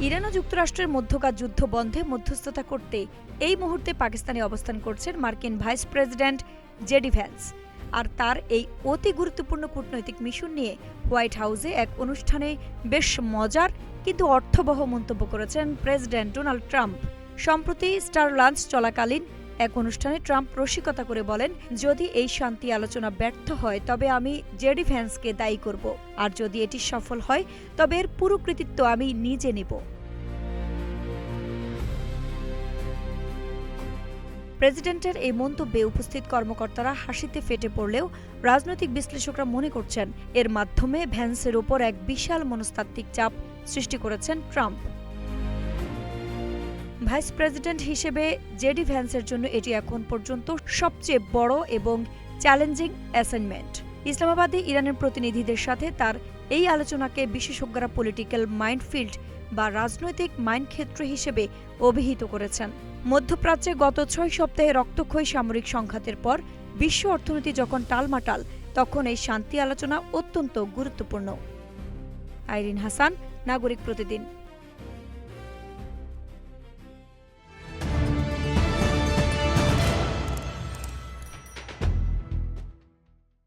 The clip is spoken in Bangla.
ইরান ও যুক্তরাষ্ট্রের মধ্যকার যুদ্ধ বন্ধে মধ্যস্থতা করতে এই মুহূর্তে পাকিস্তানে অবস্থান করছেন মার্কিন ভাইস প্রেসিডেন্ট জেডি ভ্যান্স। আর তার এই অতি গুরুত্বপূর্ণ কূটনৈতিক মিশন নিয়ে হোয়াইট হাউসে এক অনুষ্ঠানে বেশ মজার কিন্তু অর্থবহ মন্তব্য করেছেন প্রেসিডেন্ট ডোনাল্ড ট্রাম্প। সম্প্রতি স্টার লাঞ্চ চলাকালীন এক অনুষ্ঠানে ট্রাম্প রসিকতা করে বলেন, যদি এই শান্তি আলোচনা ব্যর্থ হয় তবে আমি জেডি ভ্যান্সকে দায়ী করব, আর যদি এটি সফল হয় তবে এর পুরো কৃতিত্ব আমি নিজে নেব। প্রেসিডেন্টের এই মন্তব্যে উপস্থিত কর্মকর্তারা হাসিতে ফেটে পড়লেও রাজনৈতিক বিশ্লেষকরা মনে করছেন এর মাধ্যমে ভ্যান্সের ওপর এক বিশাল মনস্তাত্ত্বিক চাপ সৃষ্টি করেছেন ট্রাম্প। ভাইস প্রেসিডেন্ট হিসেবে জেডি ভ্যান্সের জন্য এটি এখন পর্যন্ত সবচেয়ে বড় এবং চ্যালেঞ্জিং অ্যাসাইনমেন্ট। ইসলামাবাদে ইরানের প্রতিনিধিদের সাথে তার এই আলোচনাকে বিশেষজ্ঞরা পলিটিক্যাল মাইনফিল্ড বা রাজনৈতিক মাইনক্ষেত্র হিসেবে অভিহিত করেছেন। মধ্যপ্রাচ্যে গত 6 সপ্তাহে রক্তক্ষয়ী সামরিক সংঘাতের পর বিশ্ব অর্থনীতি যখন টালমাটাল, তখন এই শান্তি আলোচনা অত্যন্ত গুরুত্বপূর্ণ। আইরিন হাসান, নাগরিক প্রতিদিন।